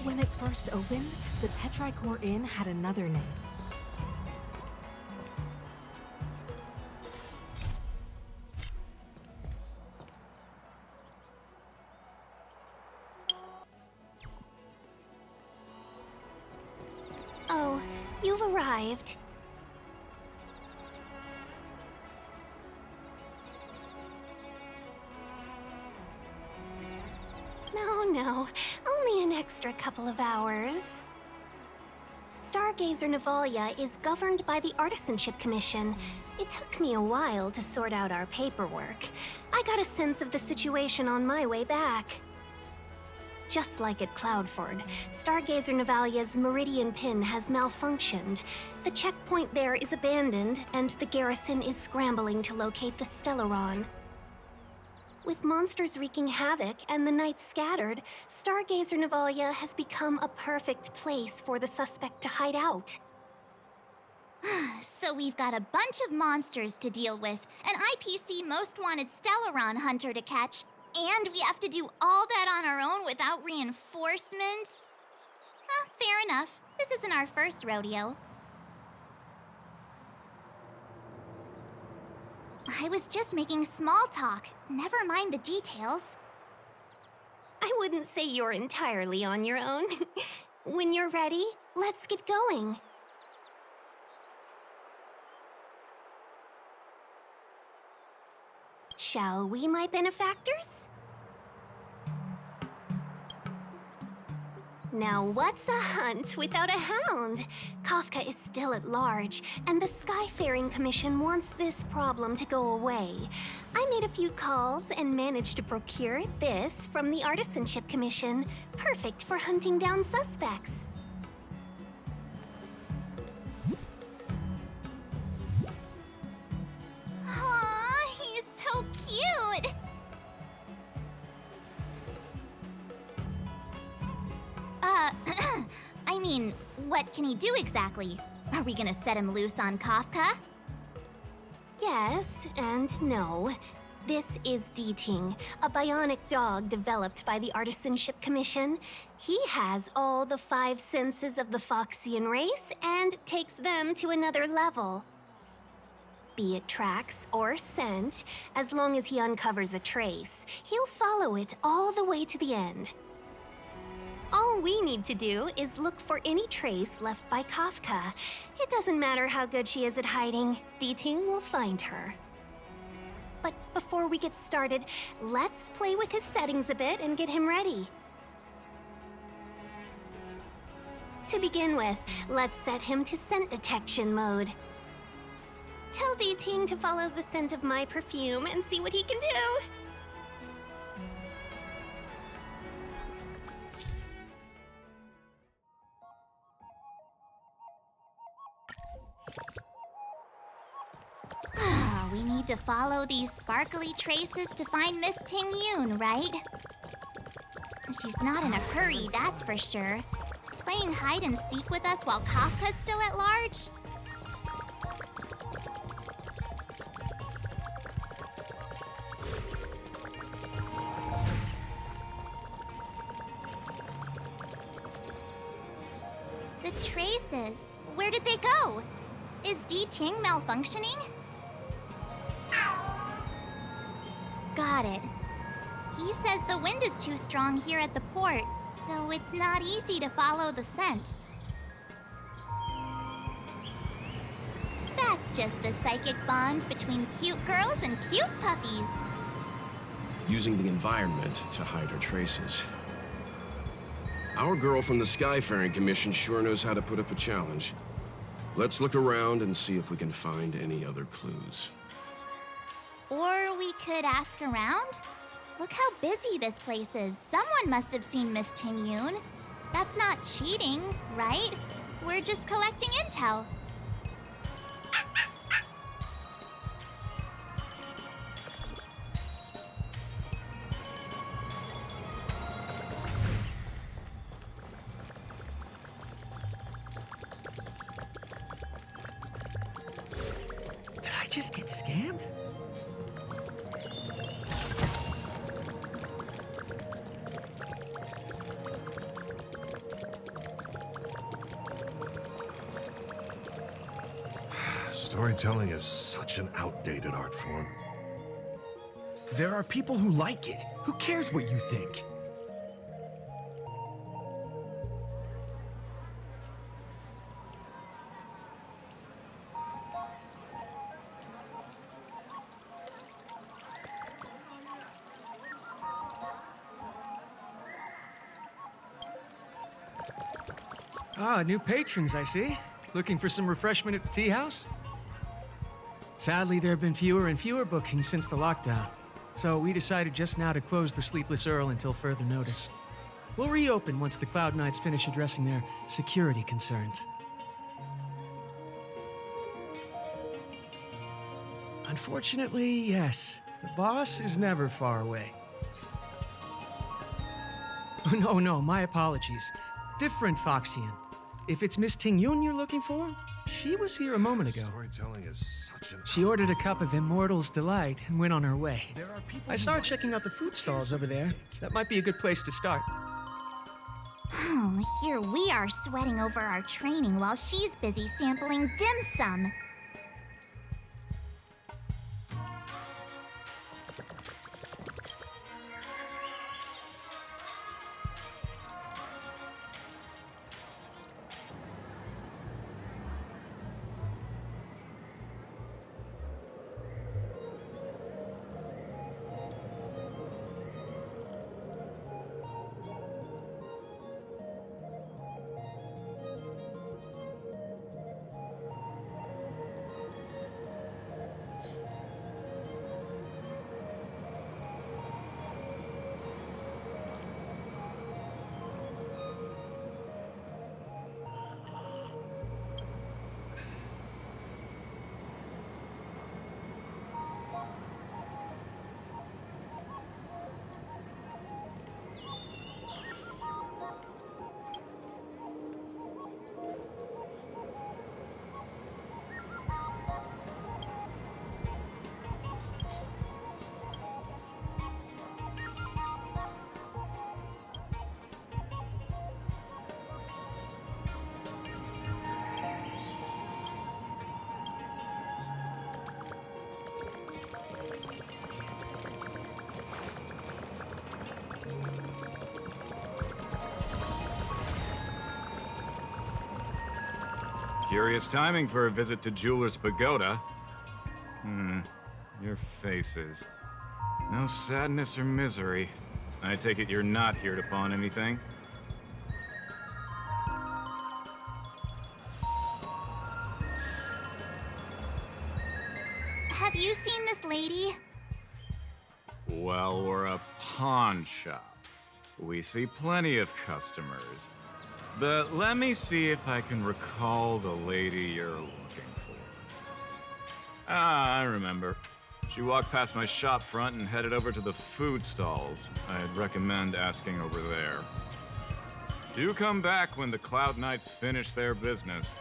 When it first opened, the Petrichor Inn had another name. Oh, you've arrived. No, only an extra couple of hours. Stargazer Navalia is governed by the Artisanship Commission. It took me a while to sort out our paperwork. I got a sense of the situation on my way back. Just like at Cloudford, Stargazer Navalia's Meridian Pin has malfunctioned. The checkpoint there is abandoned, and the garrison is scrambling to locate the Stellaron. With monsters wreaking havoc and the night scattered, Stargazer Navalia has become a perfect place for the suspect to hide out. So we've got a bunch of monsters to deal with, an IPC most wanted Stellaron hunter to catch, and we have to do all that on our own without reinforcements? Fair enough. This isn't our first rodeo. I was just making small talk. Never mind the details. I wouldn't say you're entirely on your own. When you're ready, let's get going. Shall we, my benefactors? Now what's a hunt without a hound? Kafka is still at large, and the Skyfaring Commission wants this problem to go away. I made a few calls and managed to procure this from the Artisanship Commission. Perfect for hunting down suspects. Aw, he's so cute! I mean, what can he do exactly? Are we gonna set him loose on Kafka? Yes and no. This is D-Ting, a bionic dog developed by the Artisanship Commission. He has all the 5 senses of the Foxian race and takes them to another level. Be it tracks or scent, as long as he uncovers a trace, he'll follow it all the way to the end. All we need to do is look for any trace left by Kafka. It doesn't matter how good she is at hiding, D-Ting will find her. But before we get started, let's play with his settings a bit and get him ready. To begin with, let's set him to scent detection mode. Tell D-Ting to follow the scent of my perfume and see what he can do. We need to follow these sparkly traces to find Miss Ting Yoon, right? She's not in a hurry, that's for sure. Playing hide and seek with us while Kafka's still at large? The traces, where did they go? Is D-Ting malfunctioning? Got it. He says the wind is too strong here at the port, so it's not easy to follow the scent. That's just the psychic bond between cute girls and cute puppies. Using the environment to hide her traces. Our girl from the Skyfaring Commission sure knows how to put up a challenge. Let's look around and see if we can find any other clues. Or we could ask around? Look how busy this place is. Someone must have seen Miss Ting Yoon. That's not cheating, right? We're just collecting intel. Did I just get scammed? Storytelling is such an outdated art form. There are people who like it. Who cares what you think? Ah, new patrons, I see. Looking for some refreshment at the tea house? Sadly, there have been fewer and fewer bookings since the lockdown, so we decided just now to close the Sleepless Earl until further notice. We'll reopen once the Cloud Knights finish addressing their security concerns. Unfortunately, yes. The boss is never far away. Oh, no, my apologies. Different Foxian. If it's Miss Ting Yun you're looking for, she was here a moment ago. Storytelling is such an She ordered a cup of Immortal's Delight and went on her way. I saw her checking out the food stalls over there. That might be a good place to start. Oh, here we are sweating over our training while she's busy sampling dim sum. Curious timing for a visit to Jeweler's Pagoda. Your faces. No sadness or misery. I take it you're not here to pawn anything? Have you seen this lady? Well, we're a pawn shop. We see plenty of customers. But let me see if I can recall the lady you're looking for. Ah, I remember. She walked past my shop front and headed over to the food stalls. I'd recommend asking over there. Do come back when the Cloud Knights finish their business.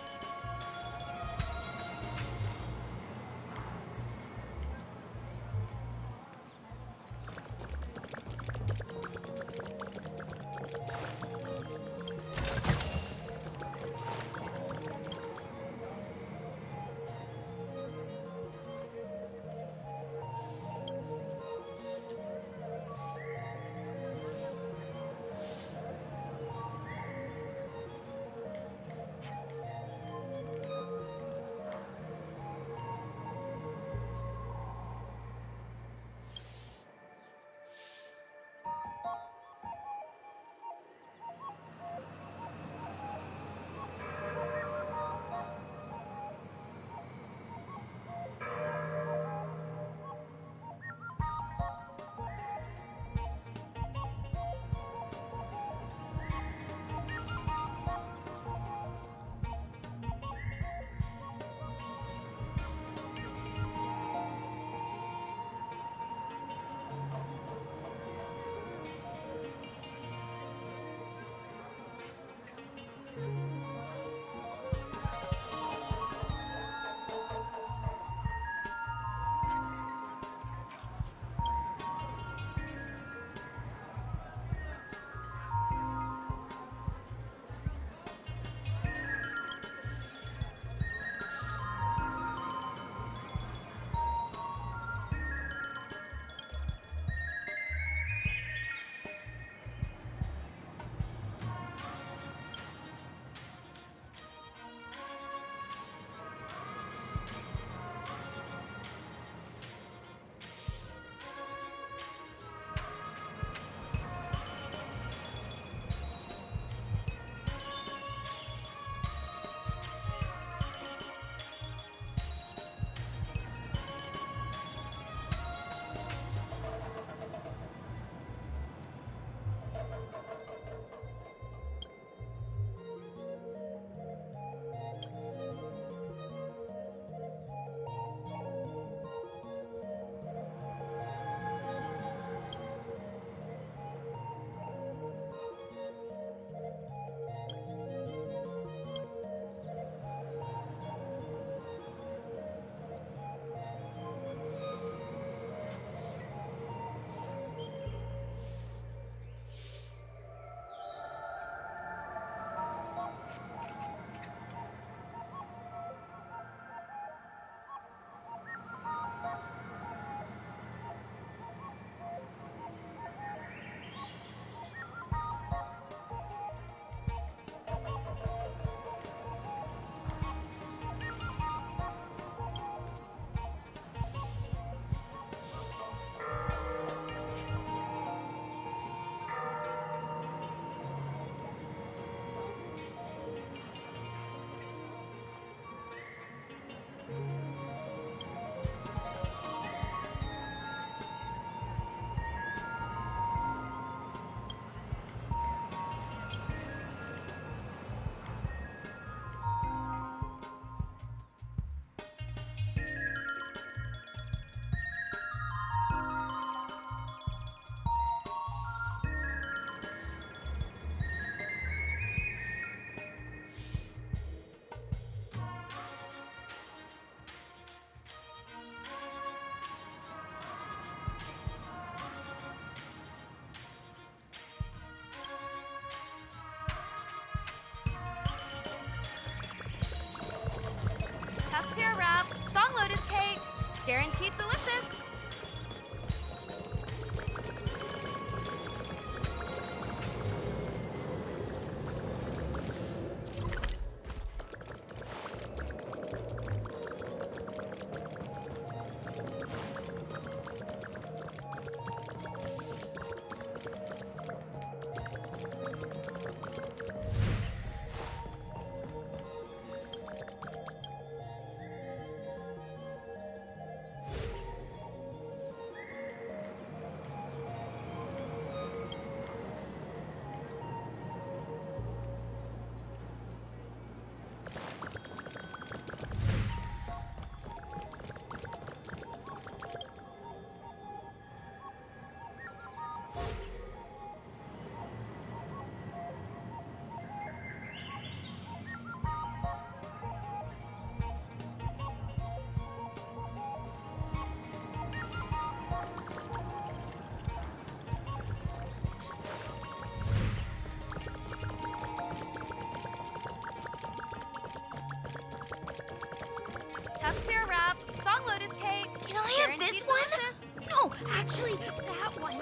No, actually, that one.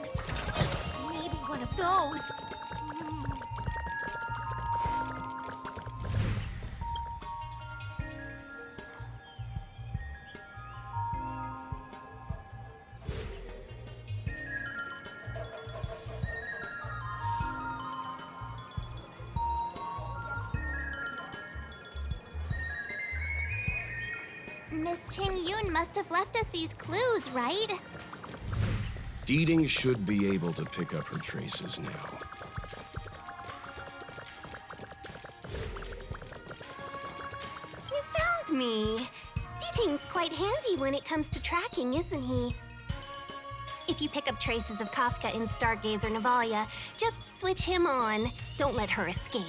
Maybe one of those. Miss Ting Yun must have left us these clues, right? Deeding should be able to pick up her traces now. You found me. Deeting's quite handy when it comes to tracking, isn't he? If you pick up traces of Kafka in Stargazer Navalia, just switch him on. Don't let her escape.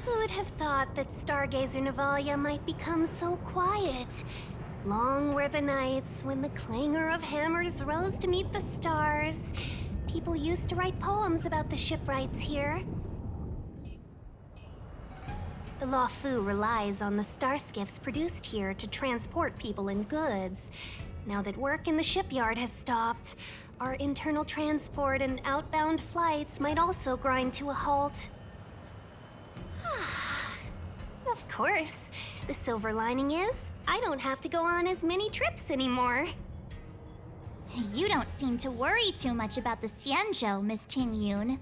Who would have thought that Stargazer Navalia might become so quiet? Long were the nights when the clangor of hammers rose to meet the stars. People used to write poems about the shipwrights here. The Law Fu relies on the starskiffs produced here to transport people and goods. Now that work in the shipyard has stopped, our internal transport and outbound flights might also grind to a halt. Of course. The silver lining is, I don't have to go on as many trips anymore. You don't seem to worry too much about the Xianzhou, Miss Ting Yun.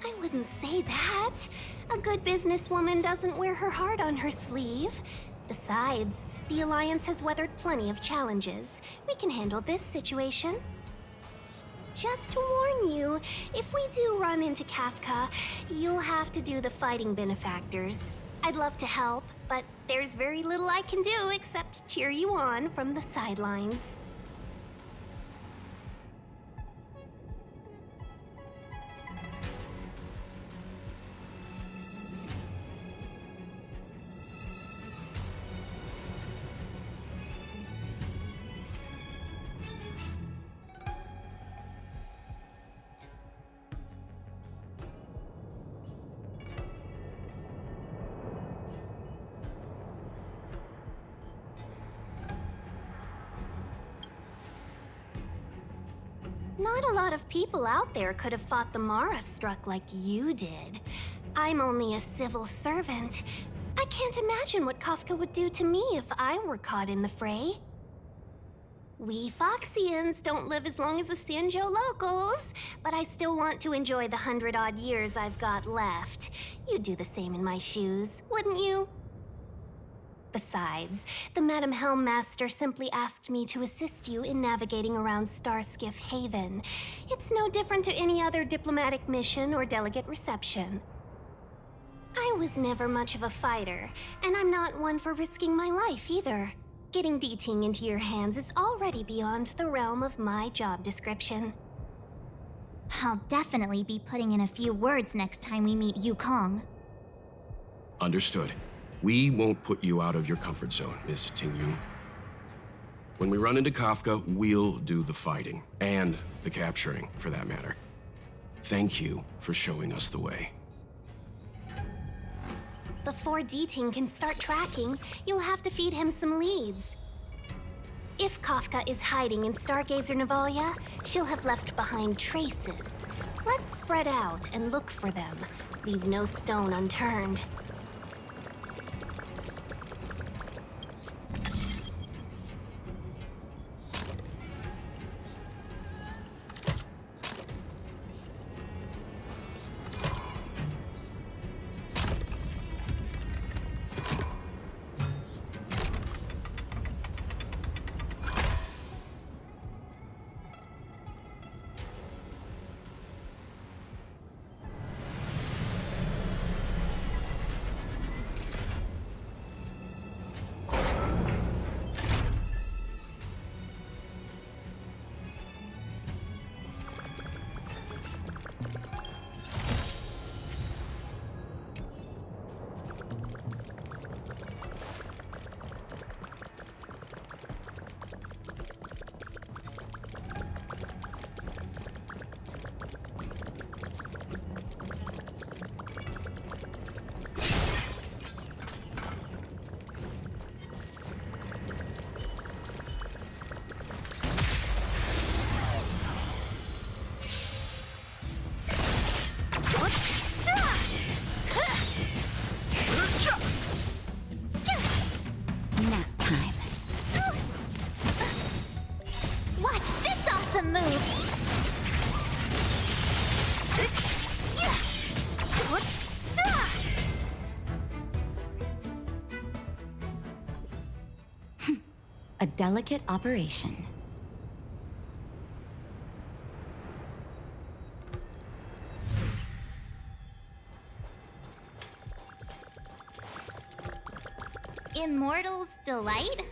I wouldn't say that. A good businesswoman doesn't wear her heart on her sleeve. Besides, the Alliance has weathered plenty of challenges. We can handle this situation. Just to warn you, if we do run into Kafka, you'll have to do the fighting benefactors. I'd love to help, but there's very little I can do except cheer you on from the sidelines. Not a lot of people out there could have fought the Mara struck like you did. I'm only a civil servant. I can't imagine what Kafka would do to me if I were caught in the fray. We Foxians don't live as long as the Xianzhou locals, but I still want to enjoy the 100-odd years I've got left. You'd do the same in my shoes, wouldn't you? Besides, the Madam Helmmaster simply asked me to assist you in navigating around Starskiff Haven. It's no different to any other diplomatic mission or delegate reception. I was never much of a fighter, and I'm not one for risking my life either. Getting Deeting into your hands is already beyond the realm of my job description. I'll definitely be putting in a few words next time we meet Yukong. Understood. We won't put you out of your comfort zone, Miss Ting Yun. When we run into Kafka, we'll do the fighting. And the capturing, for that matter. Thank you for showing us the way. Before Deeting can start tracking, you'll have to feed him some leads. If Kafka is hiding in Stargazer Navalia, she'll have left behind traces. Let's spread out and look for them. Leave no stone unturned. move. A delicate operation. Immortal's Delight?